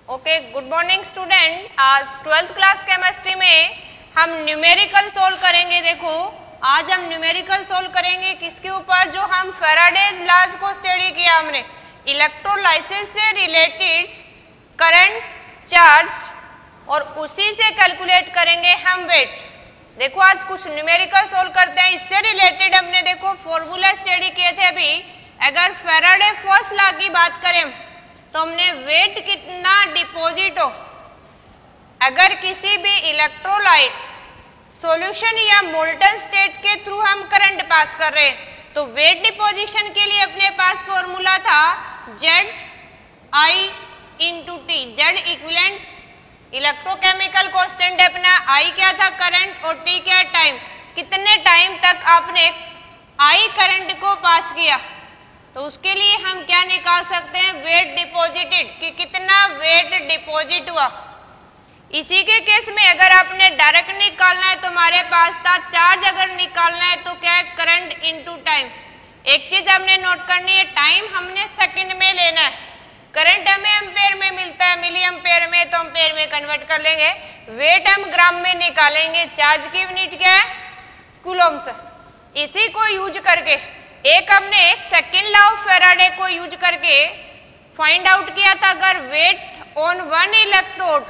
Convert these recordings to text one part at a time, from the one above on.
Okay, good morning student. आज 12th class chemistry में हम न्यूमेरिकल सोल्व करेंगे। देखो, आज हम न्यूमेरिकल सोल्व करेंगे किसके ऊपर, जो हम फैराडेज लॉज को स्टडी किया हमने, इलेक्ट्रोलाइसिस से रिलेटेड करंट, चार्ज, और उसी से कैलकुलेट करेंगे हम वेट। देखो, आज कुछ न्यूमेरिकल सोल्व करते हैं, इससे रिलेटेड हमने देखो फॉर्मूला स्टडी किए थे अभी। अगर फैराडे फर्स्ट लॉ की बात करें तो हमने वेट कितना डिपॉजिट हो, अगर किसी भी इलेक्ट्रोलाइट सॉल्यूशन या मोल्टन स्टेट के थ्रू हम करंट पास कर रहे हैं तो वेट डिपोजिशन के लिए अपने पास फॉर्मूला था Z I into T. Z equivalent electrochemical constant है अपना, आई क्या था करंट और टी क्या टाइम, कितने टाइम तक आपने आई करंट को पास किया। तो उसके लिए हम क्या निकाल सकते हैं, वेट डिपॉजिटेड, कि कितना वेट डिपॉजिट हुआ। इसी के केस में अगर आपने डायरेक्ट निकालना है तो हमारे पास था चार्ज, अगर निकालना है तो क्या है करंट इनटू टाइम। एक चीज हमने नोट करनी है, टाइम हमने सेकंड में लेना है, करंट हमें एम्पेयर में मिलता है, मिली एम्पेयर में, तो एम्पेयर में कन्वर्ट कर लेंगे। वेट हम ग्राम में निकालेंगे, चार्ज की यूनिट क्या है कूलम्स। इसी को यूज करके एक हमने सेकेंड लॉ ऑफ फैराडे को यूज करके फाइंड आउट किया था, अगर weight on one electrode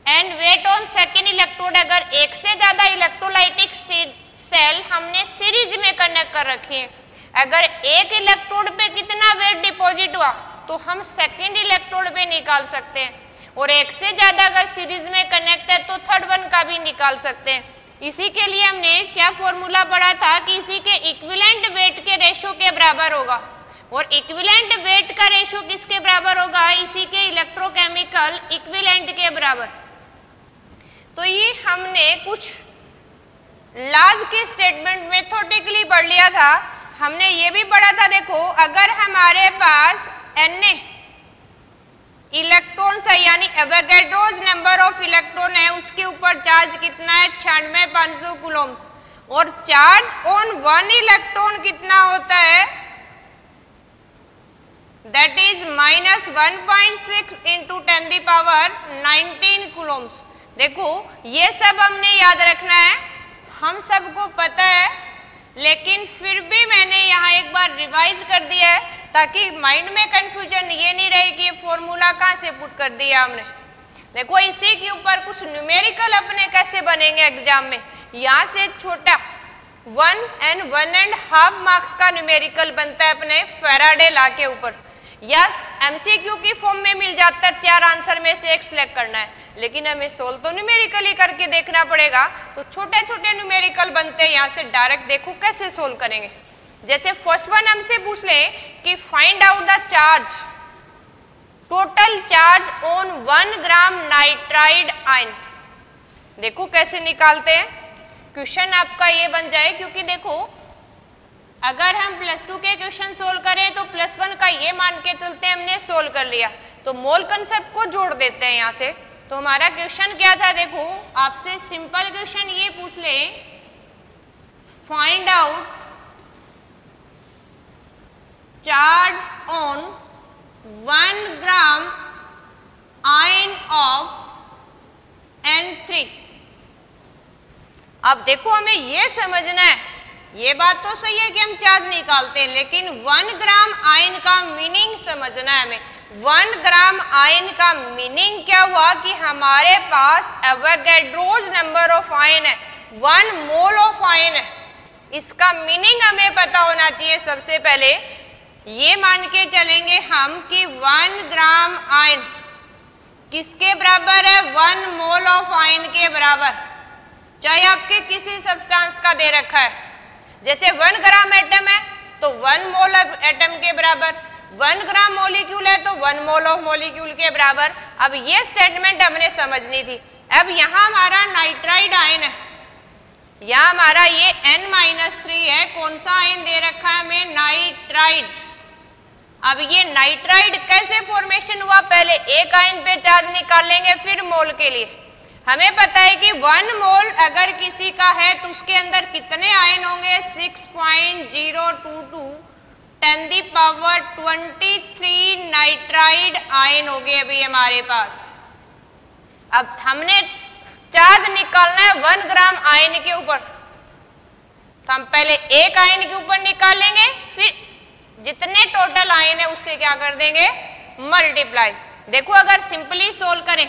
and weight on second electrode, अगर एक से ज्यादा इलेक्ट्रोलाइटिक सेल हमने सीरीज में कनेक्ट कर रखी है, अगर एक इलेक्ट्रोड पे कितना वेट डिपॉजिट हुआ तो हम सेकेंड इलेक्ट्रोड पे निकाल सकते हैं, और एक से ज्यादा अगर सीरीज में कनेक्ट है तो थर्ड वन का भी निकाल सकते हैं। इसी के लिए हमने क्या फॉर्मूला पढ़ा था कि इसी के इक्विवेलेंट वेट के रेशो के बराबर होगा, और इक्विवेलेंट वेट का रेशो किसके बराबर होगा, इसी के इलेक्ट्रोकेमिकल इक्विवेलेंट के बराबर। तो ये हमने कुछ लॉज के स्टेटमेंट मेथोडिकली पढ़ लिया था। हमने ये भी पढ़ा था, देखो अगर हमारे पास Na इलेक्ट्रॉन्स है, यानी एवोगैड्रोस नंबर ऑफ इलेक्ट्रॉन है, उसके ऊपर चार्ज कितना है 96,500 कूलम्स, और चार्ज ऑन वन इलेक्ट्रॉन कितना होता है, दैट इज -1.6 इंटू 10⁻19 कूलम्स। देखो ये सब हमने याद रखना है, हम सबको पता है, लेकिन फिर भी मैंने यहाँ एक बार रिवाइज कर दिया है ताकि माइंड में कंफ्यूजन ये नहीं रहे कि ये फॉर्मूला कहाँ से पुट कर दिया हमने। देखो इसी के ऊपर कुछ न्यूमेरिकल अपने कैसे बनेंगे एग्जाम में, यहाँ से छोटा 1.5 मार्क्स का न्यूमेरिकल बनता है अपने फैराडे लॉ के ऊपर। यस, एमसीक्यू की फॉर्म में मिल जाता है, 4 आंसर में से एक सिलेक्ट करना है, लेकिन हमें सोल्व तो न्यूमेरिकली करके देखना पड़ेगा। तो छोटे छोटे न्यूमेरिकल बनते हैं, यहाँ से डायरेक्ट देखो कैसे सोल्व करेंगे। जैसे फर्स्ट वन हमसे पूछ ले कि find out the charge, total charge on 1 gram nitride ions. देखो कैसे निकालते हैं, क्वेश्चन आपका ये बन जाए, क्योंकि देखो अगर हम +2 के क्वेश्चन सोल्व करें तो +1 का ये मान के चलते हैं हमने सोल्व कर लिया, तो मोल कंसेप्ट को जोड़ देते हैं यहाँ से। तो हमारा क्वेश्चन क्या था, देखो आपसे सिंपल क्वेश्चन ये पूछ ले, find out charge on 1 gram ion of N3। अब देखो हमें ये समझना है, ये बात तो सही है कि हम चार्ज निकालते हैं, लेकिन 1 ग्राम आयन का मीनिंग समझना है हमें। 1 ग्राम आयन का मीनिंग क्या हुआ कि हमारे पास एवोगैड्रोस नंबर ऑफ आयन है, 1 मोल ऑफ आयन है। इसका मीनिंग हमें पता होना चाहिए। सबसे पहले ये मान के चलेंगे हम कि 1 ग्राम आयन किसके बराबर है, 1 मोल ऑफ आयन के बराबर, चाहे आपके किसी सब्सटेंस का दे रखा है। जैसे 1 ग्राम एटम है तो 1 मोल ऑफ एटम के बराबर, 1 ग्राम मॉलिक्यूल है तो 1 मोल ऑफ मॉलिक्यूल के बराबर। अब ये स्टेटमेंट हमने समझनी थी। अब यहाँ हमारा नाइट्राइड आयन है, यहाँ हमारा ये N-3 है, कौन सा आयन दे रखा है हमें, नाइट्राइड। अब ये नाइट्राइड कैसे फॉर्मेशन हुआ, पहले एक आयन पे चार्ज निकाल लेंगे फिर मोल के लिए। हमें पता है कि 1 मोल अगर किसी का है तो उसके अंदर कितने आयन होंगे, 6.022 10 दी पावर 23 नाइट्राइड आयन हो गए अभी हमारे पास। अब हमने चार्ज निकालना है 1 ग्राम आयन के ऊपर, तो हम पहले एक आयन के ऊपर निकालेंगे, फिर जितने टोटल आयन है उससे क्या कर देंगे, मल्टीप्लाई। देखो अगर सिंपली सोल्व करें,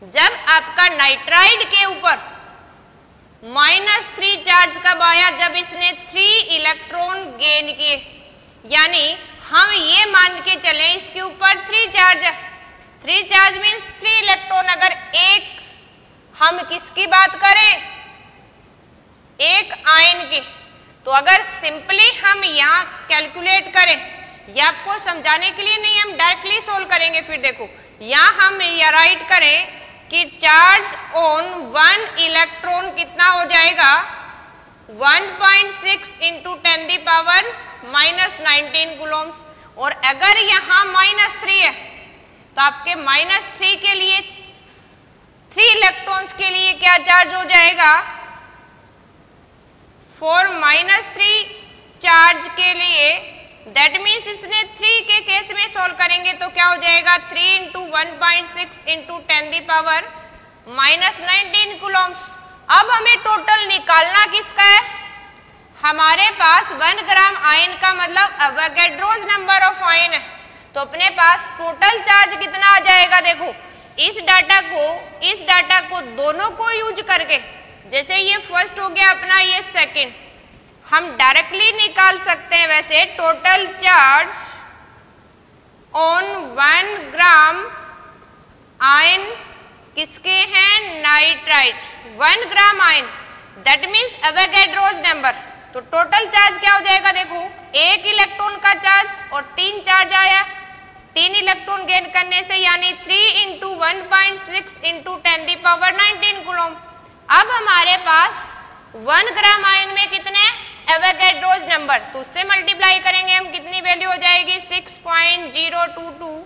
जब आपका नाइट्राइड के ऊपर -3 चार्ज कब आया, जब इसने 3 इलेक्ट्रॉन गेन किए, यानी हम ये मान के चले इसके ऊपर 3 चार्ज है। 3 चार्ज मीन्स 3 इलेक्ट्रॉन। अगर एक, हम किसकी बात करें, एक आयन की, तो अगर सिंपली हम यहाँ कैलकुलेट करें, ये आपको समझाने के लिए नहीं, हम डायरेक्टली सोल्व करेंगे। फिर देखो यहाँ हम ये राइट करें कि चार्ज ऑन 1 इलेक्ट्रॉन कितना हो जाएगा, 1.6 इंटू 10 दी पावर -19 कूलम्स। और अगर यहाँ -3 है तो आपके -3 के लिए 3 इलेक्ट्रॉन्स के लिए क्या चार्ज हो जाएगा, 4 -3 चार्ज के लिए, दैट मीन्स इसने 3 के केस में सोल्व करेंगे तो क्या हो जाएगा, 3 into 1.6 into 10 the power -19 Coulomb's. अब हमें टोटल निकालना किसका है, हमारे पास 1 ग्राम आयन का मतलब अवोगाड्रोस नंबर ऑफ आयन है, तो अपने पास टोटल चार्ज कितना आ जाएगा। देखो इस डाटा को दोनों को यूज करके, जैसे ये फर्स्ट हो गया अपना, ये सेकंड, हम डायरेक्टली निकाल सकते हैं। वैसे total charge on 1 gram ion किसके हैं, nitride, 1 gram ion, that means Avogadro's number. तो टोटल चार्ज क्या हो जाएगा, देखो 1 इलेक्ट्रॉन का चार्ज और 3 चार्ज आया, 3 इलेक्ट्रॉन गेन करने से, यानी 3 into 1.6 into 10 the power 19 coulomb. अब हमारे पास 1 ग्राम आयन में कितने एवोगाड्रोस नंबर, तो उससे मल्टीप्लाई करेंगे हम, कितनी वैल्यू हो जाएगी, 6.022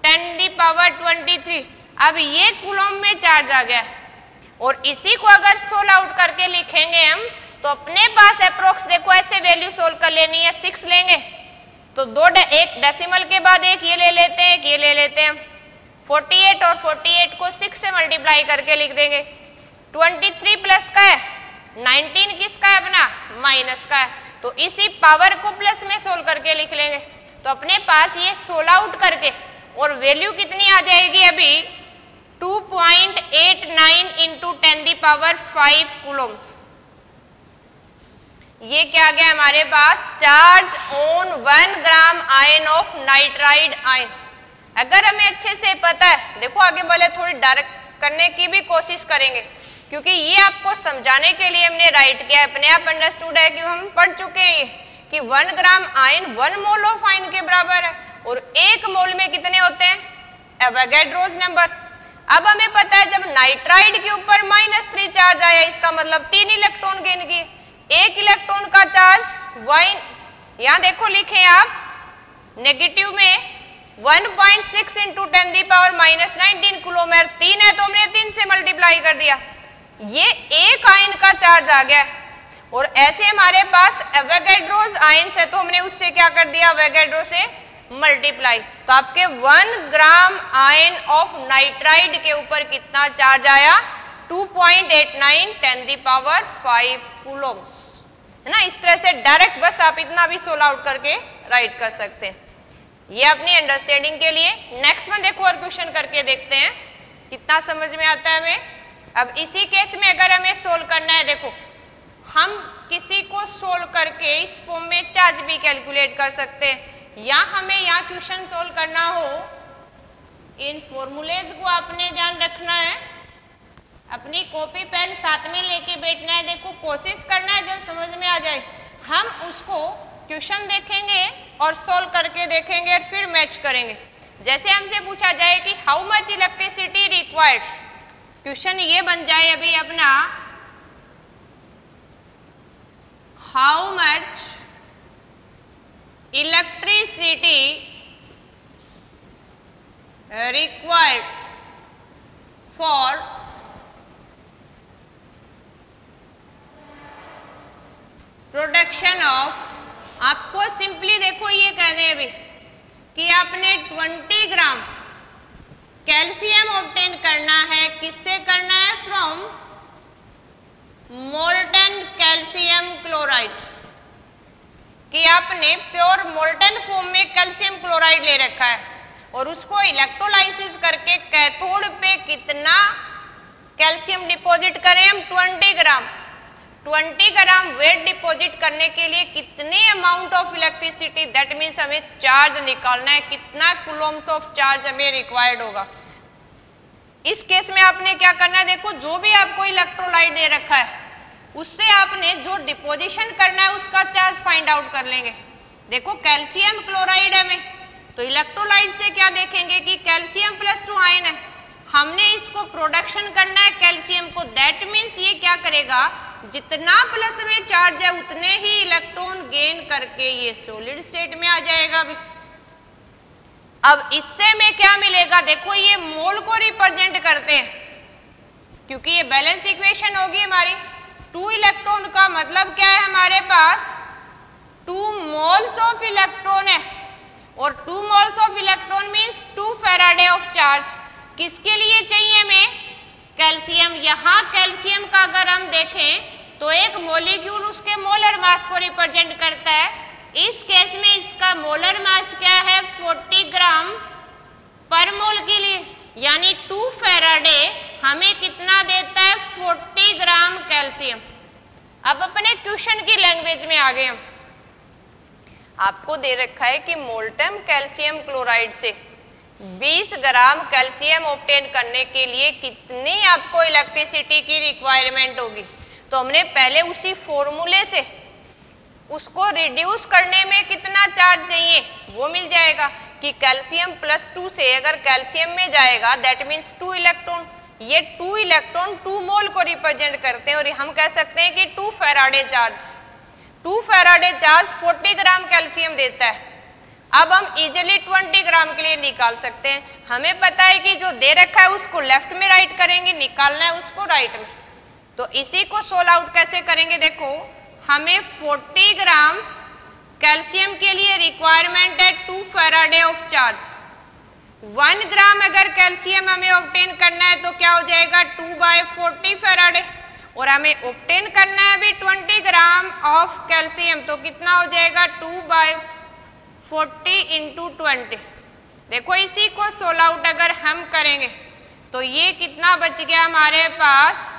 10 दी पावर 23। अब ये कूलम में चार्ज आ गया, और इसी को अगर सोल्व आउट करके लिखेंगे हम, तो अपने पास अप्रोक्स, देखो ऐसे वैल्यू सोल्व कर लेनी है, 6 लेंगे तो एक डेसिमल के बाद एक ये ले लेते हैं, एक ये ले लेते हैं, 48 और 48 को 6 से मल्टीप्लाई करके लिख देंगे। 23 प्लस का है, 19 किसका है, अपना माइनस का है, तो इसी पावर को प्लस में सोल्व करके लिख लेंगे। तो अपने पास ये सोल्व आउट करके और वैल्यू कितनी आ जाएगी अभी, 2.89 इंटू 10 दी पावर 5 कूलम्स। ये क्या आ गया हमारे पास, charge on 1 gram ion of nitride ion. अगर हमें अच्छे से पता है, देखो आगे बोले थोड़ी डायरेक्ट करने की भी कोशिश करेंगे, क्योंकि ये आपको समझाने के लिए हमने राइट किया, अपने आप अंडरस्टूड है कि हम पढ़ चुके हैं ये कि 1 gram ion 1 mole of ion के बराबर है, और 1 मोल में कितने होते हैं, एवोगाड्रोस नंबर। अब हमें पता है जब नाइट्राइड के ऊपर -3 चार्ज आया, इसका मतलब 3 इलेक्ट्रॉन गेन किए, 1 इलेक्ट्रॉन का चार्ज 1, यहाँ देखो लिखे आप नेगेटिव में 1.6 इंटू 10 दी पावर -19 कूलम, 3 है तो हमने 3 से मल्टीप्लाई कर दिया, ये 1 आयन का चार्ज आ गया। और ऐसे हमारे पास एवोगाड्रोस आयन है तो हमने उससे क्या कर दिया, एवोगाड्रो से मल्टीप्लाई। तो आपके 1 ग्राम आयन ऑफ नाइट्राइड के ऊपर कितना चार्ज आया, 2.89 10 दी पावर 5 कूलम्स, है ना। इस तरह से डायरेक्ट बस आप इतना भी सोल्व आउट करके राइट कर सकते हैं, ये अपनी अंडरस्टैंडिंग के लिए। नेक्स्ट में देखो और क्वेश्चन करके देखते हैं कितना समझ में आता है हमें। अब इसी केस में अगर हमें सोल्व करना है, देखो हम किसी को सोल्व करके इस फॉर्म में चार्ज भी कैलकुलेट कर सकते हैं, या हमें यहाँ क्वेश्चन सोल्व करना हो, इन फॉर्मूलेज को आपने ध्यान रखना है, अपनी कॉपी पेन साथ में लेके बैठना है। देखो कोशिश करना है जब समझ में आ जाए, हम उसको क्वेश्चन देखेंगे और सोल्व करके देखेंगे और फिर मैच करेंगे। जैसे हमसे पूछा जाए कि how much electricity required, question ये बन जाए अभी अपना, how much electricity required for production of आपको सिंपली देखो ये कह दें अभी कि आपने 20 ग्राम कैल्शियम ऑब्टेन करना है, किससे करना है? फ्रॉम मोल्टन कैल्शियम क्लोराइड, कि आपने प्योर मोल्टन फॉर्म में कैल्शियम क्लोराइड ले रखा है और उसको इलेक्ट्रोलाइसिस करके कैथोड पे कितना कैल्शियम डिपॉजिट करें हम? 20 ग्राम। 20 ग्राम वेट डिपॉजिट करने के लिए कितने amount of electricity, that means हमें चार्ज निकालना है, कितना कूलम्स ऑफ चार्ज हमें रिक्वायर्ड होगा। इस केस में आपने क्या करना है? देखो जो भी आपको इलेक्ट्रोलाइट दे रखा है उससे आपने जो डिपोजिशन करना है उसका चार्ज फाइंड आउट कर लेंगे। देखो कैल्शियम क्लोराइड है में, तो इलेक्ट्रोलाइट से क्या देखेंगे कि कैल्शियम +2 आयन है, हमने इसको प्रोडक्शन करना है कैल्शियम को, दैट मीन्स ये क्या करेगा? जितना प्लस में चार्ज है उतने ही इलेक्ट्रॉन गेन करके ये सॉलिड स्टेट में आ जाएगा अभी। अब इससे में क्या मिलेगा? देखो ये मोल को रिप्रेजेंट करते हैं क्योंकि ये बैलेंस इक्वेशन होगी हमारी। 2 इलेक्ट्रॉन का मतलब क्या है? हमारे पास 2 मोल्स ऑफ इलेक्ट्रॉन है और 2 moles of electron means 2 Faraday of charge. किसके लिए चाहिए हमें? कैल्शियम। यहाँ कैल्शियम का अगर हम देखें तो एक मॉलिक्यूल उसके मोलर मास को रिप्रेजेंट करता है। इस केस में इसका मोलर मास क्या है? 40 ग्राम पर मोल के लिए, यानी 2 फैराडे हमें कितना देता है? 40 ग्राम कैल्शियम। अब अपने क्वेश्चन की लैंग्वेज में आ गए हम। आपको दे रखा है कि मोल्टन कैल्शियम क्लोराइड से 20 ग्राम कैल्शियम ऑब्टेन करने के लिए कितनी आपको इलेक्ट्रिसिटी की रिक्वायरमेंट होगी। तो हमने पहले उसी फॉर्मूले से उसको रिड्यूस करने में कितना चार्ज चाहिए वो मिल जाएगा कि कैल्शियम +2 से अगर कैल्शियम में जाएगा दैट मीन्स 2 इलेक्ट्रॉन, ये 2 इलेक्ट्रॉन 2 मोल को रिप्रेजेंट करते हैं और हम कह सकते हैं कि 2 फैराडे चार्ज। 2 फैराडे चार्ज 40 ग्राम कैल्शियम देता है। अब हम इजिली 20 ग्राम के लिए निकाल सकते हैं। हमें पता है कि जो दे रखा है उसको लेफ्ट में राइट करेंगे, निकालना है उसको राइट में। तो इसी को सोल्व आउट कैसे करेंगे? देखो हमें 40 ग्राम कैल्शियम के लिए रिक्वायरमेंट है 2 फैराडे ऑफ चार्ज। 1 ग्राम अगर कैल्शियम हमें ऑब्टेन करना है तो क्या हो जाएगा? 2/40 फैराडे, और हमें ऑब्टेन करना है अभी 20 ग्राम ऑफ कैल्शियम, तो कितना हो जाएगा? 2/40 × 20। देखो इसी को सोल्व आउट अगर हम करेंगे तो ये कितना बच गया हमारे पास?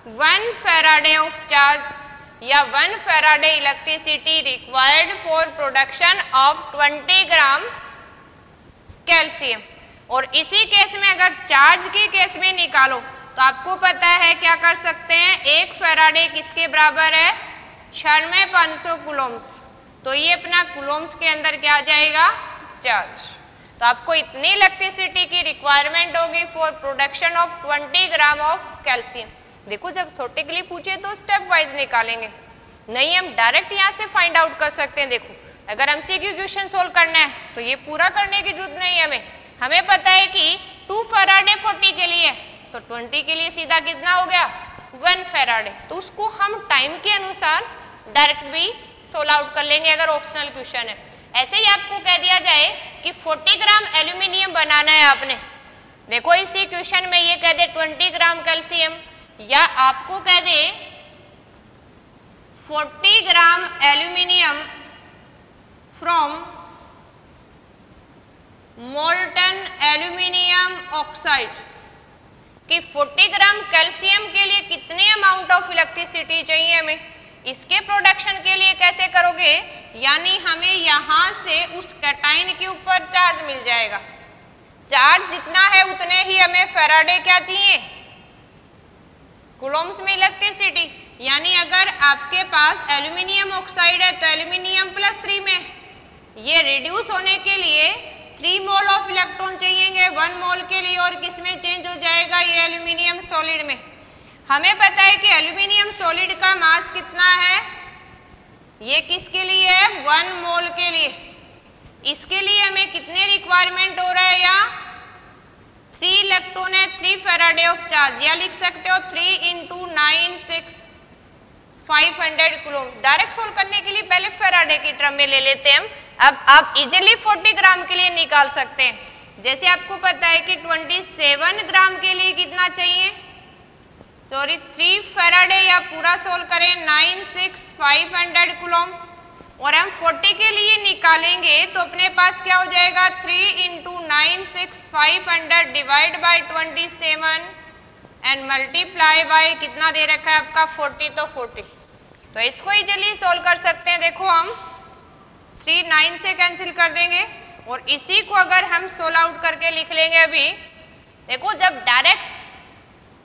1 फैराडे ऑफ चार्ज या 1 Faraday electricity required for production of 20 gram calcium. और इसी केस में अगर चार्ज के केस में निकालो तो आपको पता है क्या कर सकते हैं? 1 फैराडे किसके बराबर है? 96,500 कूलम्स। तो ये अपना कूलम्स के अंदर क्या आ जाएगा? चार्ज। तो आपको इतनी इलेक्ट्रिसिटी की रिक्वायरमेंट होगी for production of 20 gram of calcium. देखो जब थ्योरेटिकली पूछे तो स्टेप वाइज निकालेंगे, नहीं हम डायरेक्ट यहाँ से फाइंड आउट कर सकते हैं। देखो अगर एमसीक्यू क्वेश्चन सोल्व करना है तो ये पूरा करने की जरूरत नहीं है हमें पता है कि 2 फैराडे 40 के लिए, तो 20 के लिए सीधा कितना हो गया? 1 फैराडे। तो उसको हम टाइम के अनुसार डायरेक्ट भी सोल्व आउट कर लेंगे अगर ऑप्शनल क्वेश्चन है। ऐसे ही आपको कह दिया जाए कि 40 ग्राम एल्यूमिनियम बनाना है आपने, देखो इसी क्वेश्चन में ये कह दे 20 ग्राम कैल्शियम, या आपको कह दे 40 gram aluminium from molten aluminium oxide, कि 40 ग्राम कैल्शियम के लिए कितने अमाउंट ऑफ इलेक्ट्रिसिटी चाहिए हमें, इसके प्रोडक्शन के लिए कैसे करोगे? यानी हमें यहाँ से उस कैटाइन के ऊपर चार्ज मिल जाएगा। चार्ज जितना है उतने ही हमें फैराडे क्या चाहिए? कूलम्स में इलेक्ट्रिसिटी। यानी अगर आपके पास एल्यूमिनियम ऑक्साइड है तो एल्यूमिनियम +3 में ये रिड्यूस होने के लिए 3 मोल ऑफ इलेक्ट्रॉन चाहिए 1 मोल के लिए, और किस में चेंज हो जाएगा? ये एल्यूमिनियम सॉलिड में। हमें पता है कि एल्यूमिनियम सॉलिड का मास कितना है? ये किसके लिए है? 1 मोल के लिए। इसके लिए हमें कितने रिक्वायरमेंट हो रहा है? या 3 इलेक्ट्रॉन है 3 फैराडे ऑफ चार्ज, या लिख सकते हो 3 × 9 6 500 कूलम। डायरेक्ट सोल्व करने के लिए पहले फेराडे की टर्म में ले लेते हैं हम। अब आप इजीली 40 ग्राम के लिए निकाल सकते हैं। जैसे आपको पता है कि 27 ग्राम के लिए कितना चाहिए, सॉरी 3 फेराडे, या पूरा सोल्व करें 96500 कूलम, और हम 40 के लिए निकालेंगे तो अपने पास क्या हो जाएगा, 3 × 96500 divide by 27 and multiply by कितना दे रखा है आपका 40, तो 40। तो इसको इजीली सोल्व कर सकते हैं। देखो हम 3 9 से कैंसिल कर देंगे और इसी को अगर हम सोल्व आउट करके लिख लेंगे अभी। देखो जब डायरेक्ट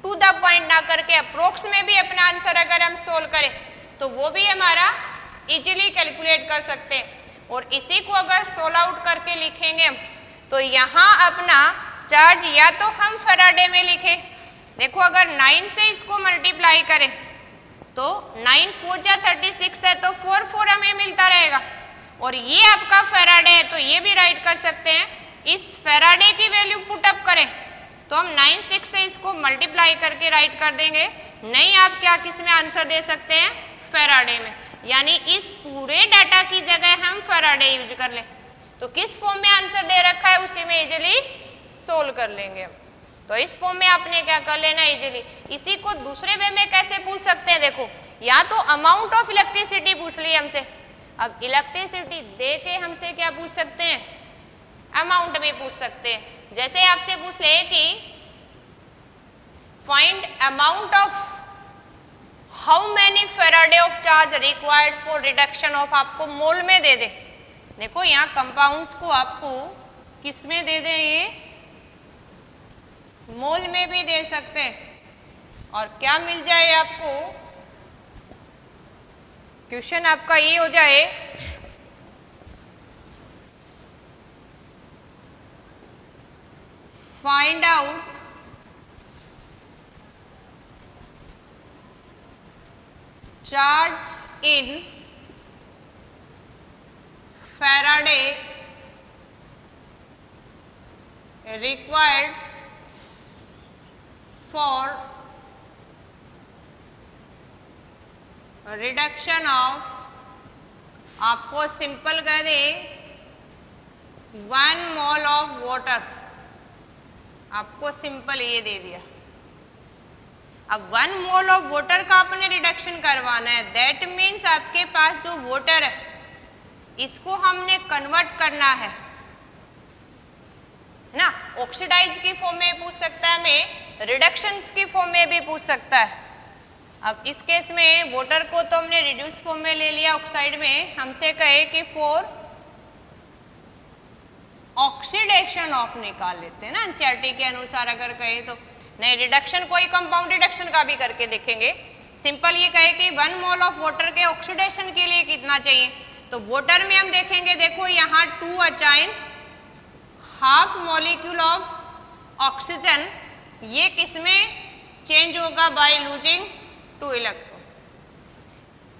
टू द पॉइंट ना करके अप्रोक्स में भी अपना आंसर अगर हम सोल्व करें तो वो भी हमारा इजीली कैलकुलेट कर सकते हैं। और इसी को अगर सोल्व आउट करके लिखेंगे तो यहाँ अपना चार्ज या तो हम फेराडे में लिखें, देखो अगर 9 से इसको मल्टीप्लाई करें तो 9 4 जा 36 है, तो 4 4 हमें मिलता रहेगा। और ये आपका फेराडे है तो ये भी राइट कर सकते हैं। इस फेराडे की वैल्यू पुट अप करें तो हम 9 6 से इसको मल्टीप्लाई करके राइट कर देंगे। नहीं आप क्या किस में आंसर दे सकते हैं, फेराडे में, यानी इस पूरे डाटा की जगह हम फेराडे यूज कर लें तो किस फॉर्म में आंसर दे रखा है उसी में इजीली सोल्व कर लेंगे। तो इस फॉर्म में आपने क्या कर लेना इजीली। इसी को दूसरे वे में कैसे पूछ सकते हैं, देखो या तो अमाउंट ऑफ इलेक्ट्रिसिटी पूछ ली हमसे। अब इलेक्ट्रिसिटी दे के हमसे क्या पूछ सकते हैं, अमाउंट भी पूछ सकते हैं। जैसे आपसे पूछ ले कि find amount of how many Faraday of charge required for reduction of, आपको मोल में दे दे। देखो यहाँ कंपाउंड्स को आपको किस में दे दे, ये मोल में भी दे सकते हैं। और क्या मिल जाए आपको, क्वेश्चन आपका ये हो जाए find out charge in Faraday required for reduction of, आपको सिंपल कह दे 1 मोल ऑफ वाटर, आपको सिंपल ये दे दिया। अब 1 मोल ऑफ वाटर का आपने रिडक्शन करवाना है, दैट मीन्स आपके पास जो वाटर है इसको हमने कन्वर्ट करना है ना। ऑक्सीडाइज की फॉर्म में पूछ सकता है, हमें रिडक्शंस की फॉर्म में भी पूछ सकता है। अब इस केस में वाटर को तो हमने रिड्यूस फॉर्म में ले लिया, ऑक्साइड में हमसे कहे कि फॉर ऑक्सीडेशन ऑफ निकाल लेते हैं ना एनसीईआरटी के अनुसार। अगर कहे तो नहीं, रिडक्शन कोई कंपाउंड रिडक्शन का भी करके देखेंगे। सिंपल ये कहे कि 1 मोल ऑफ वाटर के ऑक्सीडेशन के लिए कितना चाहिए, तो वाटर में हम देखेंगे, देखो यहाँ 2 अचाइन हाफ मॉलिक्यूल ऑफ ऑक्सीजन, ये किसमें चेंज होगा, बाय लूजिंग 2 इलेक्ट्रॉन।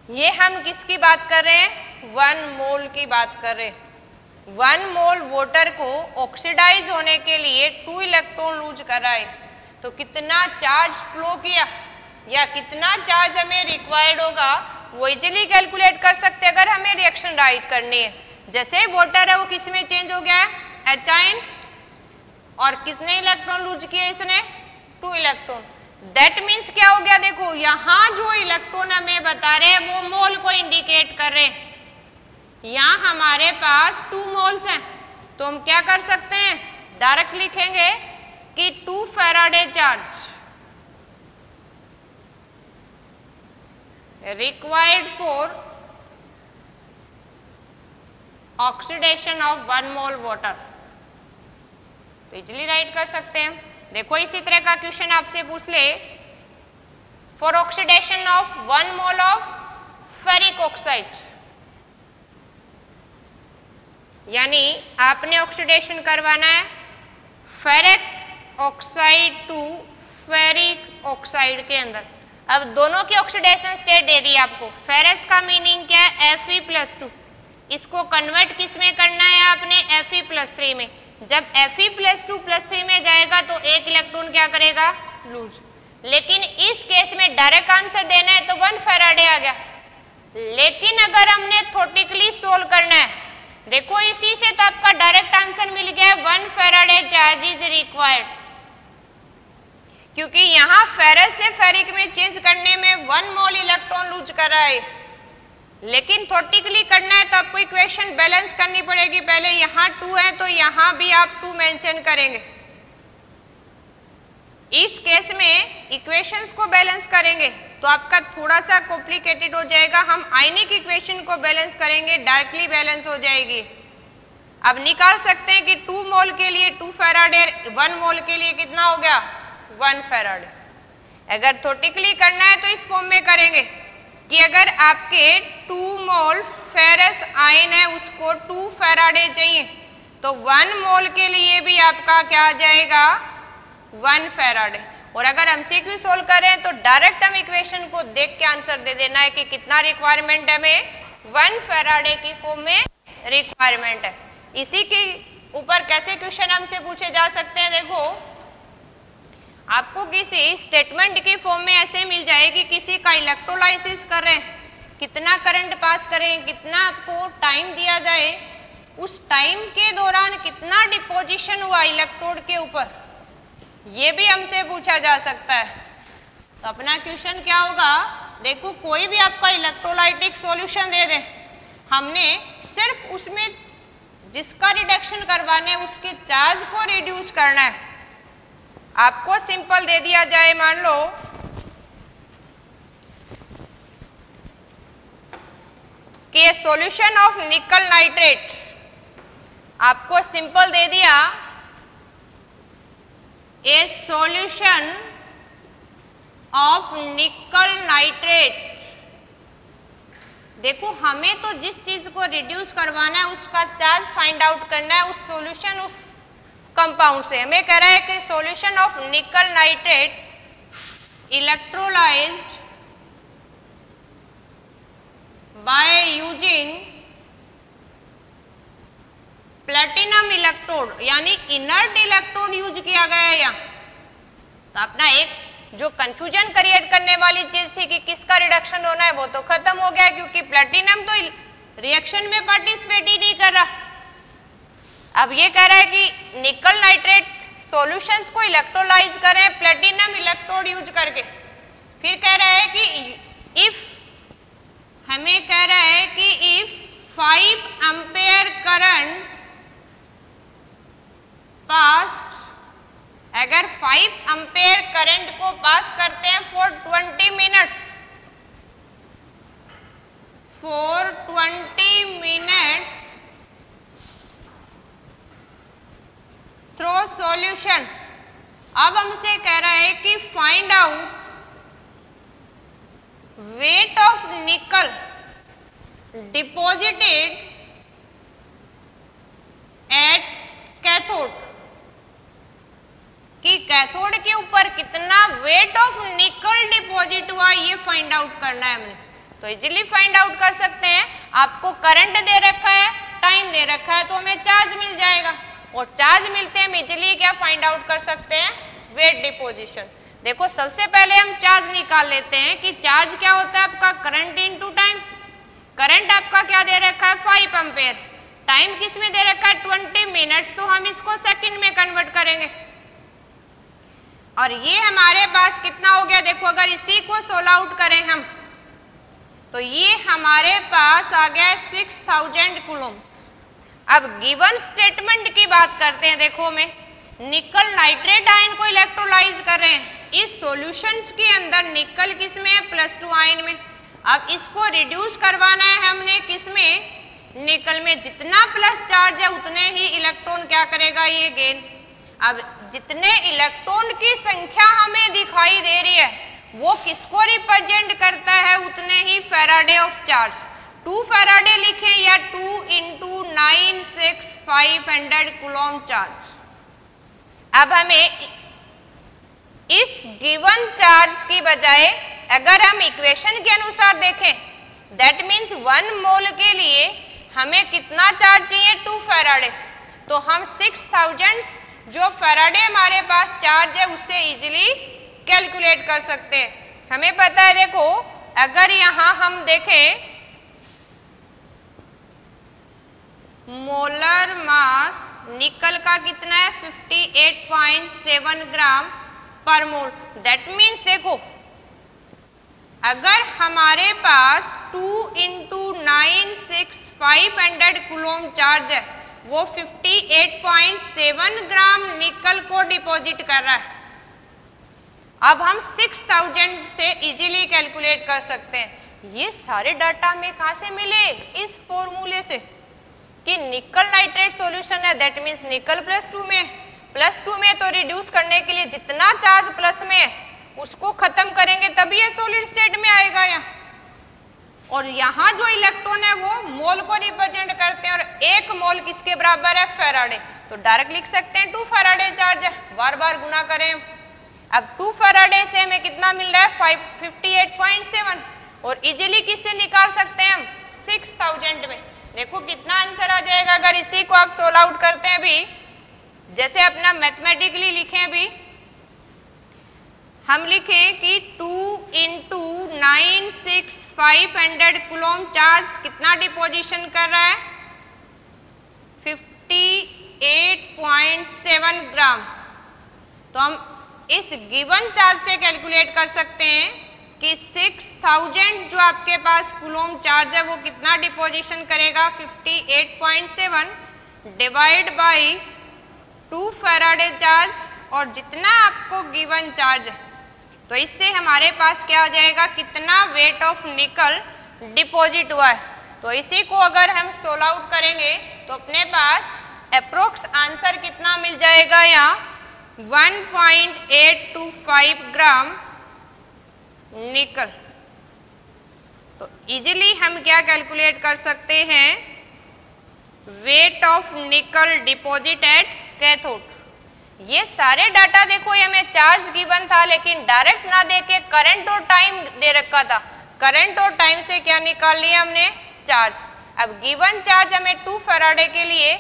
ये हम किसकी बात कर रहे हैं, 1 मोल की बात कर रहे हैं। 1 मोल वाटर को ऑक्सीडाइज होने के लिए 2 इलेक्ट्रॉन लूज कराए तो कितना चार्ज फ्लो किया या कितना चार्ज हमें रिक्वायर्ड होगा, वो इजीली कैलकुलेट कर सकते हैं अगर हमें रिएक्शन राइट करनी है। जैसे वाटर है वो किस में चेंज हो गया है, एचाइन, और कितने इलेक्ट्रॉन लूज किए इसने, 2 इलेक्ट्रॉन। दैट मीन्स क्या हो गया, देखो यहाँ जो इलेक्ट्रॉन हमें बता रहे हैं वो मोल को इंडिकेट कर रहे हैं। यहाँ हमारे पास 2 मोल्स हैं तो हम क्या कर सकते हैं, डायरेक्ट लिखेंगे कि 2 Faraday charge required for oxidation of 1 mole water, तो इजीली राइट कर सकते हैं। देखो इसी तरह का क्वेश्चन आपसे पूछ ले, for oxidation of 1 mole of ferric oxide, यानी आपने ऑक्सीडेशन करवाना है ferric oxide to ferric oxide के अंदर। अब दोनों की ऑक्सीडेशन स्टेट दे दी आपको। फेरस का मीनिंग क्या है, Fe+2, इसको कन्वर्ट किस में करना है आपने, Fe+3 में। जब Fe+2+3 में जाएगा तो 1 इलेक्ट्रॉन क्या करेगा, लूज। लेकिन इस केस में डायरेक्ट आंसर देना है तो 1 फैराडे आ गया। लेकिन अगर हमने थ्योरेटिकली सोल्व करना है, देखो इसी से तो आपका डायरेक्ट आंसर मिल गया 1 फैराडे चार्ज इज रिक्वायर्ड, क्योंकि यहाँ फेरस से फेरिक में चेंज करने में 1 मोल इलेक्ट्रॉन लूज कर रहा है। लेकिन थ्योरेटिकली करना है तो आपको इक्वेशन बैलेंस करनी पड़ेगी। पहले यहाँ 2 है तो यहाँ भी आप 2 मेंशन करेंगे। इस केस में इक्वेशंस को बैलेंस करेंगे तो आपका थोड़ा सा कॉम्प्लिकेटेड हो जाएगा। हम आयनिक इक्वेशन को बैलेंस करेंगे, डायरेक्टली बैलेंस हो जाएगी। अब निकाल सकते हैं कि 2 मोल के लिए 2 फैराडे, 1 मोल के लिए कितना हो गया 1 फैराडे। अगर थ्योरेटिकली करना है तो इस फॉर्म में करेंगे कि अगर आपके 2 मोल फेरस आयन है उसको 2 फैराडे चाहिए तो 1 मोल के लिए भी आपका क्या आ जाएगा 1 फैराडे। और अगर एमसीक्यू सोल्व करें तो डायरेक्ट हम इक्वेशन को देख के आंसर दे देना है कि कितना रिक्वायरमेंट है, हमें 1 फैराडे की फॉर्म में रिक्वायरमेंट है। इसी के ऊपर कैसे क्वेश्चन हमसे पूछे जा सकते हैं। देखो आपको किसी स्टेटमेंट की फॉर्म में ऐसे मिल जाएगी, किसी का इलेक्ट्रोलाइसिस कर रहे हैं, कितना करंट पास करें, कितना आपको टाइम दिया जाए, उस टाइम के दौरान कितना डिपोजिशन हुआ इलेक्ट्रोड के ऊपर, ये भी हमसे पूछा जा सकता है। तो अपना क्वेश्चन क्या होगा, देखो कोई भी आपका इलेक्ट्रोलाइटिक सॉल्यूशन दे दे, हमने सिर्फ उसमें जिसका रिडक्शन करवाने उसके चार्ज को रिड्यूस करना है। आपको सिंपल दे दिया जाए, मान लो कि सॉल्यूशन ऑफ निकल नाइट्रेट, आपको सिंपल दे दिया ए सॉल्यूशन ऑफ निकल नाइट्रेट। देखो हमें तो जिस चीज को रिड्यूस करवाना है उसका चार्ज फाइंड आउट करना है, उस सॉल्यूशन उस कंपाउंड से। हमें कह रहा है कि सॉल्यूशन ऑफ निकल nitrate electrolysed by using platinum electrode, यानी इनर्ट इलेक्ट्रोड यूज किया गया है यहाँ। तो अपना एक जो कंफ्यूजन क्रिएट करने वाली चीज थी कि किसका रिडक्शन होना है वो तो खत्म हो गया, क्योंकि प्लेटिनम तो रिएक्शन में पार्टिसिपेट ही नहीं कर रहा। अब ये कह रहा है कि निकल नाइट्रेट सॉल्यूशंस को इलेक्ट्रोलाइज करें प्लेटिनम इलेक्ट्रोड यूज करके। फिर कह रहा है कि इफ, हमें कह रहा है कि इफ 5 एम्पेयर करंट पास्ट, अगर 5 एम्पेयर करंट को पास करते हैं for 20 minutes, for 20 minute through solution. अब हमसे कह रहा है कि फाइंड आउट वेट ऑफ निकल डिपॉजिटेड एट कैथोड, कि कैथोड के ऊपर कितना वेट ऑफ निकल डिपॉजिट हुआ ये फाइंड आउट करना है हमने। तो इजीली फाइंड आउट कर सकते हैं। आपको करंट दे रखा है, टाइम दे रखा है, तो हमें चार्ज मिल जाएगा, और चार्ज मिलते हैं हम इजीली क्या फाइंड आउट कर सकते हैं, वेट डिपोजिशन। देखो सबसे पहले हम चार्ज निकाल लेते हैं कि चार्ज क्या होता है आपका करंट इनटू टाइम। करंट आपका क्या दे रखा है 5 एम्पेयर, टाइम किस में दे रखा है 20 मिनट्स, तो हम इसको सेकंड में कन्वर्ट करेंगे। और ये हमारे पास कितना हो गया, देखो अगर इसी को सोल्व आउट करें हम तो ये हमारे पास आ गया 6000 कूलम। अब गिवन स्टेटमेंट की बात करते हैं। देखो मैं निकल नाइट्रेट आयन को इलेक्ट्रोलाइज कर रहे हैं, इस सॉल्यूशंस के अंदर निकल किस में है +2 आयन में। अब इसको रिड्यूस करवाना है हमने किस में, निकल में। जितना प्लस चार्ज है उतने ही इलेक्ट्रॉन क्या करेगा ये गेन। अब जितने इलेक्ट्रॉन की संख्या हमें दिखाई दे रही है वो किसको रिप्रेजेंट करता है, उतने ही फैराडे ऑफ चार्ज। 2 फैराडे लिखे या 2 × 96500 कूलम चार्ज। अब हमें इस गिवन चार्ज की बजाय अगर हम इक्वेशन के अनुसार देखें, दैट मीन्स 1 मोल के लिए हमें कितना चार्ज चाहिए 2 फैराडे। तो हम 6000 जो फैराडे हमारे पास चार्ज है उससे इजीली कैलकुलेट कर सकते हैं। हमें पता है, देखो अगर यहां हम देखें मोलर मास निकल का कितना है 58.7 ग्राम पर मोल। दैट मीन्स देखो अगर हमारे पास 2 × 96500 कूलम चार्ज है, वो 58.7 ग्राम निकल को डिपॉजिट कर रहा है। अब हम 6000 से इजीली कैलकुलेट कर सकते हैं। ये सारे डाटा हमें कहाँ से मिले? इस फॉर्मूले से कि निकल नाइट्रेट सॉल्यूशन है, दैट मीन्स निकल +2 में, +2 में तो रिड्यूस करने के लिए जितना चार्ज प्लस में है उसको खत्म करेंगे तभी ये सॉलिड स्टेट में आएगा यहाँ। और यहाँ जो इलेक्ट्रॉन है वो मोल को रिप्रेजेंट करते हैं, और 1 मोल किसके बराबर है? फैराडे। तो डायरेक्ट लिख सकते हैं 2 फैराडे चार्ज है, बार बार गुना करें। अब 2 फैराडे से हमें कितना मिल रहा है? 58.7, और इजीली किससे निकाल सकते हैं हम? 6000 में। देखो कितना आंसर आ जाएगा अगर इसी को आप सोल्व आउट करते हैं। अभी जैसे अपना मैथमेटिकली लिखें, अभी हम लिखें कि 2 × 96500 कूलम चार्ज कितना डिपोजिशन कर रहा है? 58.7 ग्राम। तो हम इस गिवन चार्ज से कैलकुलेट कर सकते हैं कि 6000 जो आपके पास कूलम चार्ज है वो कितना डिपोजिशन करेगा? 58.7 डिवाइड बाई 2 फैराडे चार्ज, और जितना आपको गिवन चार्ज है, तो इससे हमारे पास क्या आ जाएगा? कितना वेट ऑफ निकल डिपॉजिट हुआ है। तो इसी को अगर हम सोल्व आउट करेंगे तो अपने पास अप्रोक्स आंसर कितना मिल जाएगा? यहाँ 1.825 ग्राम निकल। तो इजीली हम क्या कैलकुलेट कर सकते हैं? वेट ऑफ निकल डिपॉजिट एट कैथोड। ये सारे डाटा देखो, ये हमें चार्ज गिवन था लेकिन डायरेक्ट ना देके करंट और टाइम दे रखा था। करंट और टाइम से क्या निकाल लिया हमने? चार्ज। अब गिवन चार्ज हमें 2 फैराडे के लिए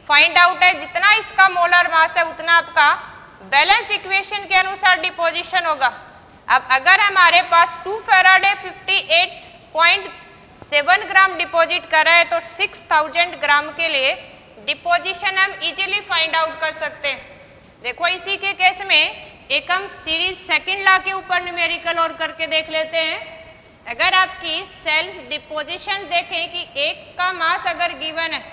फाइंड आउट है, जितना इसका मोलर मास है उतना आपका बैलेंस इक्वेशन के अनुसार डिपोजिशन होगा। अब अगर हमारे पास 2 फैराडे 58.7 ग्राम डिपॉजिट कर रहा है तो 6000 ग्राम के लिए डिपोजिशन हम इजीली फाइंड आउट कर सकते हैं। देखो इसी के केस में एक हम सीरीज सेकंड लॉ के ऊपर न्यूमेरिकल और करके देख लेते हैं। अगर आपकी सेल्स डिपोजिशन देखें कि एक का मास अगर गिवन है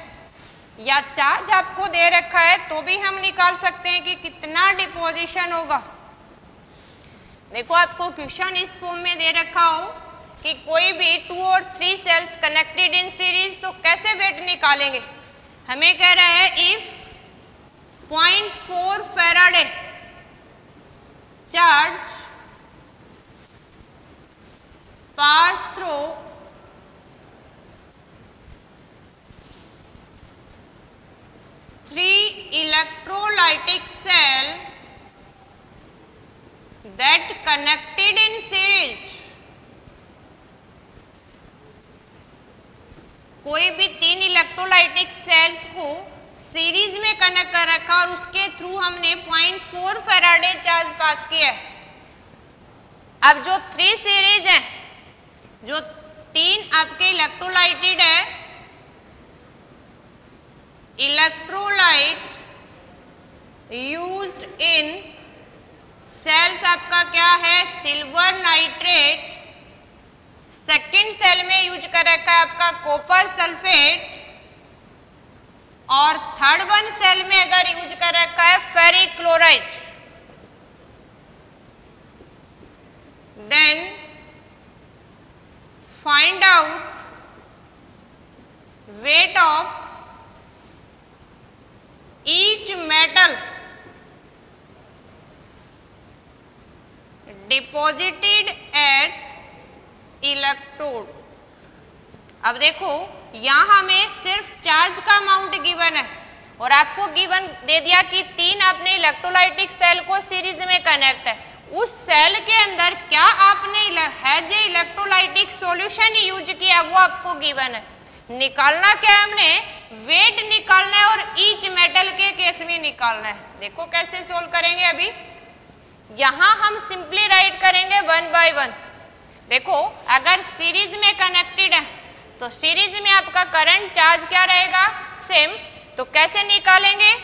या चार्ज आपको दे रखा है तो भी हम निकाल सकते हैं कि कितना डिपोजिशन होगा। देखो आपको क्वेश्चन इस फॉर्म में दे रखा हो कि कोई भी 2 और 3 सेल्स कनेक्टेड इन सीरीज, तो कैसे वेट निकालेंगे? हमें कह रहा है if 0.4 faraday charge pass through 3 electrolytic cell that connected in series। कोई भी 3 इलेक्ट्रोलाइटिक सेल्स को सीरीज में कनेक्ट कर रखा और उसके थ्रू हमने 0.4 फैराडे चार्ज पास किया है। अब जो 3 सीरीज है, जो 3 आपके इलेक्ट्रोलाइटेड है, इलेक्ट्रोलाइट यूज्ड इन सेल्स आपका क्या है? Silver nitrate. सेकंड सेल में यूज कर रखा है आपका कॉपर सल्फेट, और थर्ड वन सेल में अगर यूज कर रखा है ferric chloride. Then find out weight of each metal deposited at electrode. अब देखो यहाँ हमें सिर्फ चार्ज का अमाउंट गिवन है और आपको गिवन दे दिया कि 3 आपने इलेक्ट्रोलाइटिक सेल को सीरीज में कनेक्ट है। उस सेल के अंदर क्या आपने has a electrolytic solution use किया, वो आपको गिवन है। निकालना क्या है? हमने वेट निकालना है और ईच मेटल के केस में निकालना है। देखो कैसे सोल्व करेंगे। अभी यहां हम सिंपली राइट करेंगे 1 by 1। देखो अगर सीरीज में कनेक्टेड है तो सीरीज में आपका करंट चार्ज क्या रहेगा, सेम। तो कैसे निकालेंगे,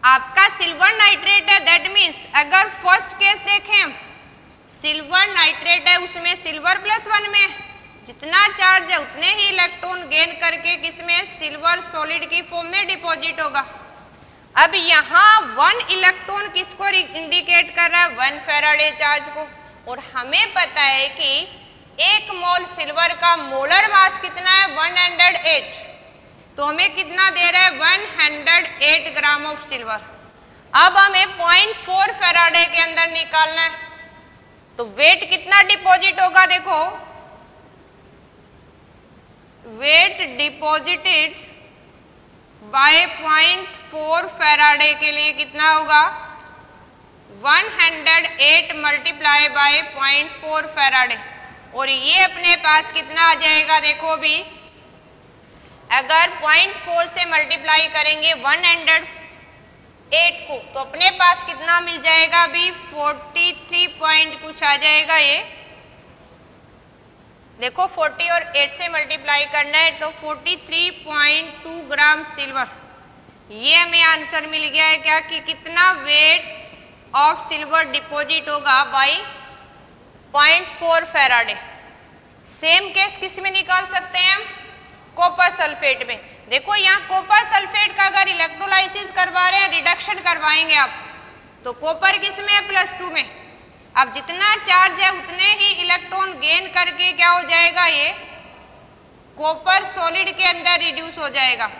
आपका सिल्वर नाइट्रेट है, दैट मीन्स अगर फर्स्ट केस देखें सिल्वर नाइट्रेट है, उसमें सिल्वर +1 में जितना चार्ज है उतने ही इलेक्ट्रॉन गेन करके किसमें, सिल्वर सॉलिड की फॉर्म में डिपॉजिट होगा। अब यहाँ 1 इलेक्ट्रॉन किसको इंडिकेट कर रहा है, 1 फैराडे चार्ज को। और हमें पता है कि 1 मोल सिल्वर का मोलर मास कितना है, 108। तो हमें कितना दे रहा है, 108 ग्राम ऑफ सिल्वर। अब हमें 0.4 फैराडे के अंदर निकालना है, तो वेट कितना डिपॉजिट होगा, देखो वेट डिपॉजिटेड बाय 0.4 फैराडे के लिए कितना होगा, 108 मल्टीप्लाई बाय 0.4 फैराडे। और ये अपने पास कितना आ जाएगा, देखो भी अगर 0.4 से मल्टीप्लाई करेंगे 108 को तो अपने पास कितना मिल जाएगा भी, 43 पॉइंट कुछ आ जाएगा। ये देखो 40 और 8 से मल्टीप्लाई करना है तो 43.2 ग्राम सिल्वर। ये हमें आंसर मिल गया है क्या, कि कितना वेट ऑफ सिल्वर डिपॉजिट होगा बाई 0.4 फैराडे। सेम केस किस में निकाल सकते हैं हम, कॉपर सल्फेट में। देखो यहाँ कॉपर सल्फेट का अगर इलेक्ट्रोलाइसिस करवा रहे हैं, रिडक्शन करवाएंगे आप, तो कॉपर किस में है, +2 में। अब जितना चार्ज है उतने ही इलेक्ट्रॉन गेन करके क्या हो जाएगा, ये कॉपर सॉलिड के अंदर रिड्यूस हो जाएगा।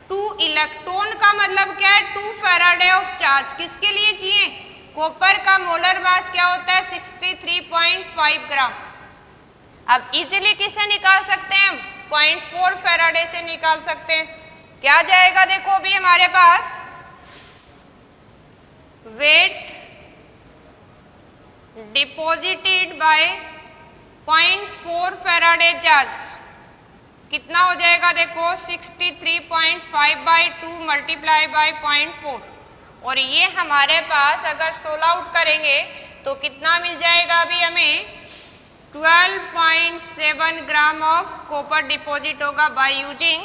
2 इलेक्ट्रॉन का मतलब क्या है, 2 फैराडे ऑफ चार्ज किसके लिए चाहिए, कॉपर का मोलर मास क्या होता है, 63.5 ग्राम। अब इजीली किसे निकाल सकते हैं, 0.4 फैराडे से निकाल सकते हैं। क्या जाएगा, देखो अभी हमारे पास weight deposited by 0.4 faraday charge कितना हो जाएगा, देखो 63.5/2 मल्टीप्लाई बाय 0.4। और ये हमारे पास अगर सोल्व आउट करेंगे तो कितना मिल जाएगा, अभी हमें 12.7 ग्राम ऑफ कॉपर डिपॉजिट होगा by using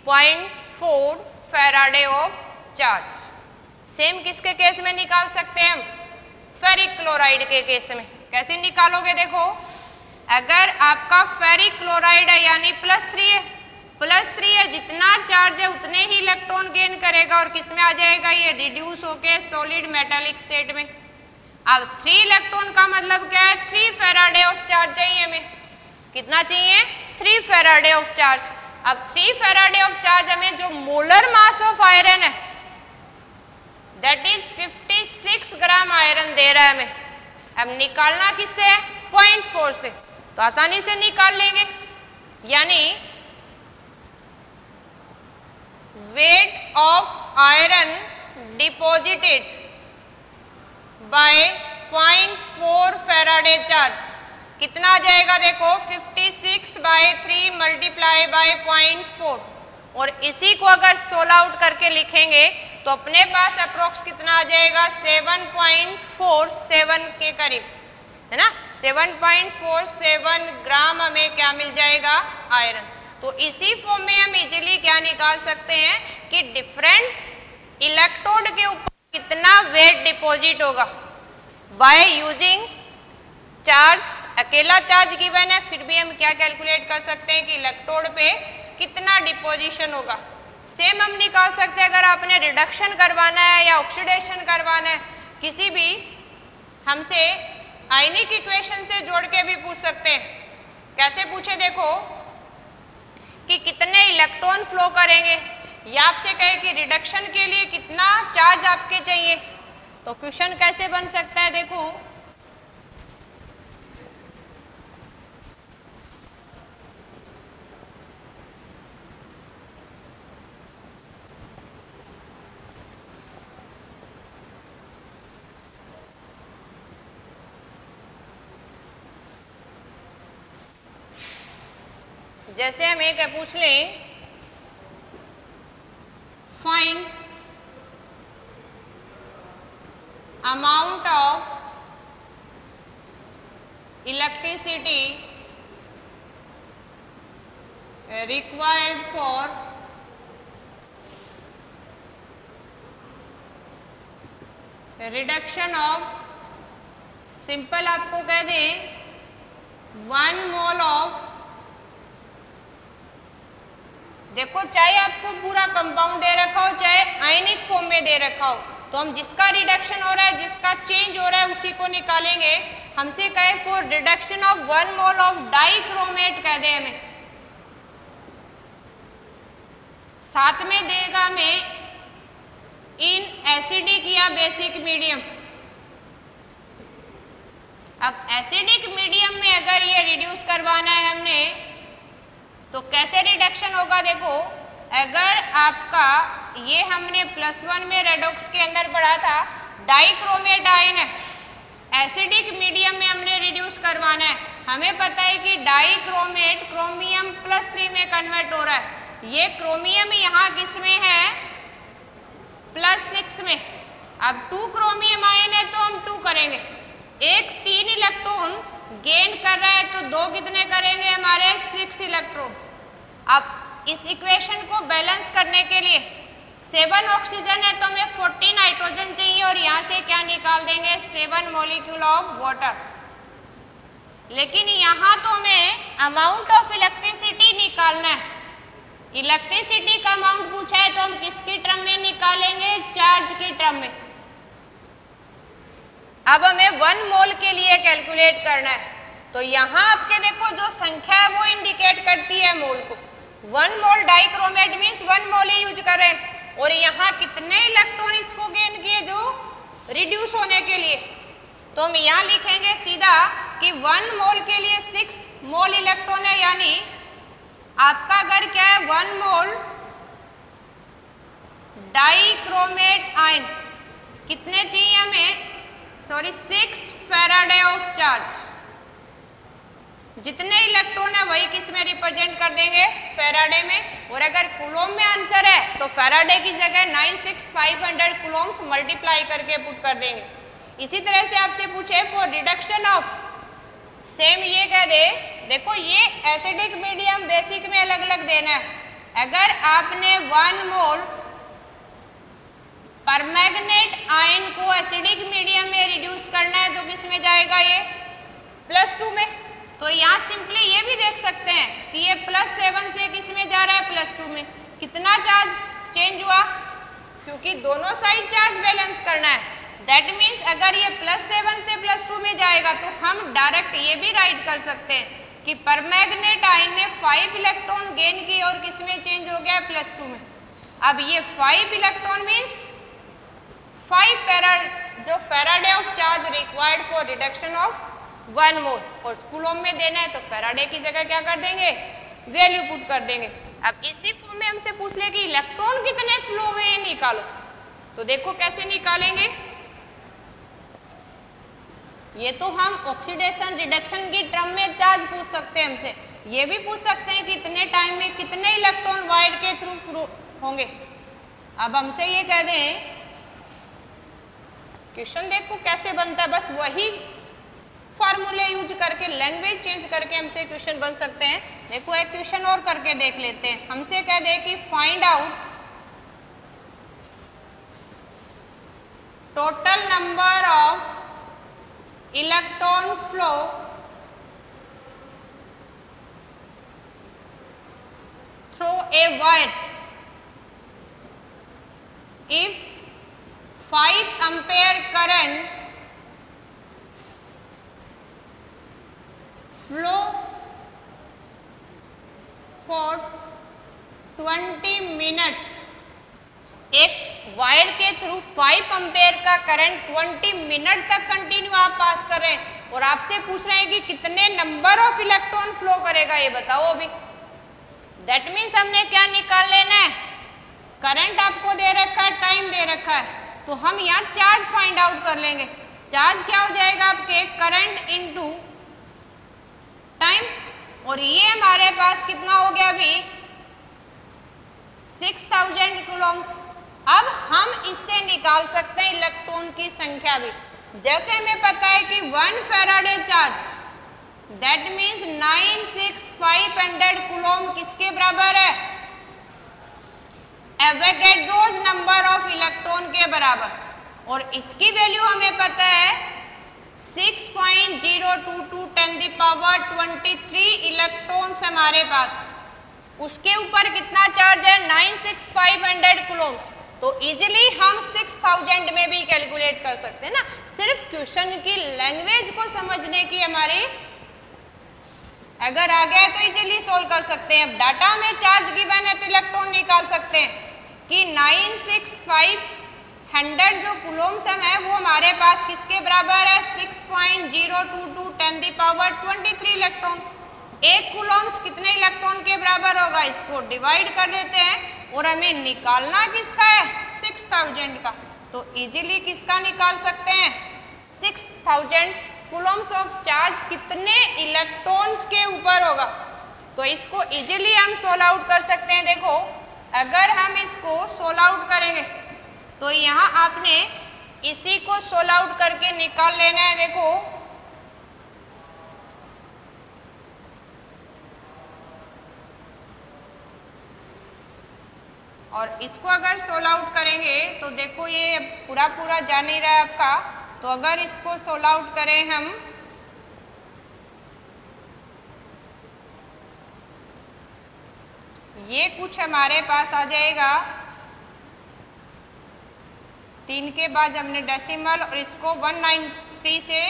0.4 Faraday of charge. Same किसके केस में निकाल सकते हैं हम, फेरिक क्लोराइड के केस में। कैसे निकालोगे, देखो अगर आपका फेरिक क्लोराइड है यानी +3 है, +3 है, जितना चार्ज है उतने ही इलेक्ट्रॉन गेन करेगा और किस में आ जाएगा, ये रिड्यूस होके सॉलिड मेटालिक स्टेट में। अब 3 इलेक्ट्रॉन का मतलब क्या है, 3 फैराडे ऑफ चार्ज चाहिए हमें। कितना चाहिए, 3 फैराडे ऑफ चार्ज। अब 3 फैराडे ऑफ चार्ज हमें जो मोलर मास ऑफ आयरन है दैट इज 56 ग्राम आयरन दे रहा है हमें। अब निकालना किससे है, 0.4 से, तो आसानी से निकाल लेंगे। यानी weight of iron deposited by 0.4 faraday charge कितना आ जाएगा, देखो 56/3 मल्टीप्लाई बाय 0.4। और इसी को अगर सोल्व आउट करके लिखेंगे तो अपने पास अप्रोक्स कितना आ जाएगा, 7.47 के करीब, है ना। 7.47 ग्राम हमें क्या मिल जाएगा, आयरन। तो इसी फॉर्म में हम इजीली क्या निकाल सकते हैं कि डिफरेंट इलेक्ट्रोड के ऊपर कितना वेट डिपॉजिट होगा बाय यूजिंग चार्ज। अकेला चार्ज गिवन है, फिर भी हम क्या कैलकुलेट कर सकते हैं कि इलेक्ट्रोड पे कितना डिपोजिशन होगा। सेम हम निकाल सकते हैं अगर आपने रिडक्शन करवाना है या ऑक्सीडेशन करवाना है, किसी भी हमसे आयनिक इक्वेशन से जोड़ के भी पूछ सकते हैं। कैसे पूछे, देखो कि कितने इलेक्ट्रॉन फ्लो करेंगे, या आपसे कहे कि रिडक्शन के लिए कितना चार्ज आपके चाहिए, तो क्वेश्चन कैसे बन सकता है, देखो जैसे हम एक पूछ लें, find amount of electricity required for reduction of, simple आपको कह दें 1 मोल ऑफ, देखो चाहे आपको पूरा कंपाउंड दे रखा हो चाहे आयनिक फॉर्म में दे रखा हो, तो हम जिसका रिडक्शन हो रहा है, जिसका चेंज हो रहा है उसी को निकालेंगे। हमसे कहे for reduction of 1 mole of dichromate कह दे हमें, साथ में देगा हमें इन एसिडिक या बेसिक मीडियम। अब एसिडिक मीडियम में अगर ये रिड्यूस करवाना है हमने तो कैसे रिडक्शन होगा, देखो अगर आपका ये हमने +1 में रेडॉक्स के अंदर पढ़ा था डाइक्रोमेट आयन है, एसिडिक मीडियम में हमने रिड्यूस करवाना है, हमें पता है कि डाइक्रोमेट क्रोमियम +3 में कन्वर्ट हो रहा है, ये क्रोमियम यहाँ किस में है +6 में। अब 2 क्रोमियम आयन है तो हम 2 करेंगे, एक 3 इलेक्ट्रॉन गेन कर रहा है तो 2 कितने करेंगे हमारे 6 इलेक्ट्रॉन। अब इस इक्वेशन को बैलेंस करने के लिए 7 ऑक्सीजन है तो हमें 40 नाइट्रोजन चाहिए और यहाँ से क्या निकाल देंगे 7 मॉलिक्यूल ऑफ वाटर। लेकिन यहाँ तो हमें अमाउंट ऑफ इलेक्ट्रिसिटी निकालना है, इलेक्ट्रिसिटी का अमाउंट पूछा है तो हम किसकी टर्म में निकालेंगे, चार्ज की टर्म में। अब हमें 1 मोल के लिए कैलकुलेट करना है, तो यहाँ आपके देखो जो संख्या है वो इंडिकेट करती है मोल को। 1 मोल डाइक्रोमेट मीन्स 1 मोल ही यूज करें और यहाँ कितने इलेक्ट्रॉन इसको गेन किए जो रिड्यूस होने के लिए, तो हम यहाँ लिखेंगे सीधा कि 1 मोल के लिए 6 मोल इलेक्ट्रॉन है, यानी आपका अगर क्या है 1 मोल डाइक्रोमेट आयन कितने चाहिए हमें, 6 फैराडे ऑफ चार्ज। जितने इलेक्ट्रॉन है वही किस में रिप्रेजेंट कर देंगे, फैराडे में। और अगर कूलोम में आंसर है तो फैराडे की जगह 96500 कूलोम्स मल्टीप्लाई करके पुट कर देंगे। इसी तरह से आपसे पूछे फॉर रिडक्शन ऑफ, सेम ये कह दे, देखो ये एसिडिक मीडियम बेसिक में अलग अलग देना है। अगर आपने 1 मोल परमैंगनेट आयन को एसिडिक मीडियम में रिड्यूस करना है तो किस में जाएगा, ये +2 में। तो यहाँ सिंपली ये भी देख सकते हैं कि ये +7 से किस में जा रहा है, +2 में। कितना चार्ज चेंज हुआ, क्योंकि दोनों साइड चार्ज बैलेंस करना है। दैट मीन्स अगर ये +7 से +2 में जाएगा तो हम डायरेक्ट ये भी राइट कर सकते हैं कि परमैंगनेट आयन ने 5 इलेक्ट्रॉन गेन की और किस में चेंज हो गया, +2 में। अब ये 5 इलेक्ट्रॉन मीन्स 5 जो Faraday of charge required for reduction of 1 मोल, और कूलोम में देना है तो फैराडे की जगह क्या कर देंगे, वैल्यू पुट कर देंगे। अब इसी फॉर्म में हमसे पूछ ले कि इलेक्ट्रॉन कितने फ्लो हुए निकालो, तो देखो कैसे निकालेंगे। ये तो हम ऑक्सीडेशन रिडक्शन की टर्म में चार्ज पूछ सकते हैं हमसे, ये भी पूछ सकते हैं कि कितने टाइम में कितने इलेक्ट्रॉन वायर के थ्रू होंगे। अब हमसे ये कह दें, क्वेश्चन देखो कैसे बनता है, बस वही फॉर्मूले यूज करके लैंग्वेज चेंज करके हमसे क्वेश्चन बन सकते हैं। देखो एक क्वेश्चन और करके देख लेते हैं। हमसे कह दे कि find out total number of electron flow through a wire if 5 ampere current flow for 20 minute. एक वायर के थ्रू 5 एम्पेयर का करंट 20 मिनट तक कंटिन्यू आप पास कर रहे हैं और आपसे पूछ रहे हैं कि कितने नंबर ऑफ इलेक्ट्रॉन फ्लो करेगा, ये बताओ अभी। दैट मीन्स हमने क्या निकाल लेना है, करंट आपको दे रखा है, टाइम दे रखा है, तो हम यहाँ चार्ज फाइंड आउट कर लेंगे। चार्ज क्या हो जाएगा आपके, करंट इनटू टाइम, और ये हमारे पास कितना हो गया अभी 6000 कूलम्स। अब हम इससे निकाल सकते हैं इलेक्ट्रॉन की संख्या भी। जैसे हमें पता है कि 1 Faraday charge that means 96500 coulomb किसके बराबर है? एवोगैड्रोस नंबर ऑफ इलेक्ट्रॉन के बराबर। और इसकी वैल्यू हमें पता है 6.022 10⁻23 इलेक्ट्रॉन्स हमारे पास। उसके ऊपर कितना चार्ज है? 96500 कूलम्स। तो इजीली हम 6000 में भी कैलकुलेट कर सकते हैं ना। सिर्फ क्वेश्चन की लैंग्वेज को समझने की हमारी अगर आ गया तो इजीली सोल्व कर सकते हैं। अब डाटा में चार्ज गिवन है तो इलेक्ट्रॉन निकाल सकते हैं कि 96500 जो कूलम्स है वो हमारे पास किसके बराबर है? 6.022 10⁻23 इलेक्ट्रॉन। एक कूलम्स कितने इलेक्ट्रॉन के बराबर होगा? इसको डिवाइड कर देते हैं और हमें निकालना किसका है? 6000 का। तो इजीली किसका निकाल सकते हैं? 6000 कूलम्स ऑफ चार्ज कितने इलेक्ट्रॉन्स के ऊपर होगा। तो इसको इजीली हम सोल्व आउट कर सकते हैं। देखो अगर हम इसको सोल्व आउट करेंगे तो यहाँ आपने इसी को सोल्व आउट करके निकाल लेना है। देखो और इसको अगर सोल्व आउट करेंगे तो देखो ये पूरा जा नहीं रहा है आपका। तो अगर इसको सोल्व आउट करें हम ये कुछ हमारे पास आ जाएगा 3 के बाद हमने डेसिमल और इसको 193 से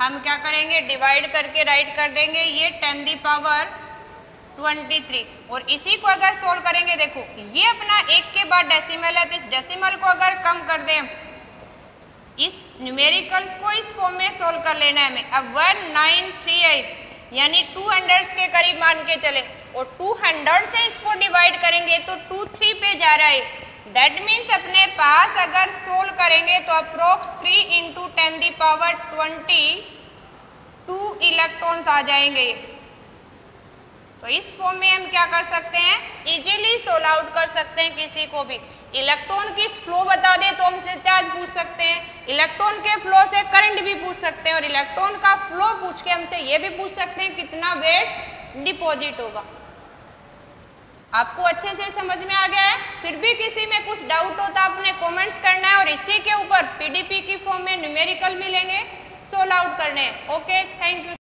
हम क्या करेंगे? डिवाइड करके राइट कर देंगे ये 10⁻23। और इसी को अगर सोल्व करेंगे देखो ये अपना 1 के बाद डेसिमल है तो इस डेसिमल को अगर कम कर दें इस न्यूमेरिकल्स को इस फॉर्म में सोल्व कर लेना है हमें। अब 1938 यानी 200 के करीब मान के चले और 200 से इसको डिवाइड करेंगे तो 23 पे जा रहा है। दैट मीन्स अपने पास अगर सोल्व करेंगे तो अप्रोक्स 3 × 10⁻22 इलेक्ट्रॉन्स आ जाएंगे। तो इस फॉर्म में हम क्या कर सकते हैं? इजीली सोल्व आउट कर सकते हैं किसी को भी। इलेक्ट्रॉन की फ्लो बता दे तो हमसे चार्ज पूछ सकते हैं, इलेक्ट्रॉन के फ्लो से करंट भी पूछ सकते हैं और इलेक्ट्रॉन का फ्लो पूछ के हमसे ये भी पूछ सकते हैं कितना वेट डिपॉजिट होगा। आपको अच्छे से समझ में आ गया है? फिर भी किसी में कुछ डाउट हो तो आपने कमेंट्स करना है और इसी के ऊपर पीडीपी की फॉर्म में न्यूमेरिकल मिलेंगे सोल्व आउट करने हैं। Okay, thank you.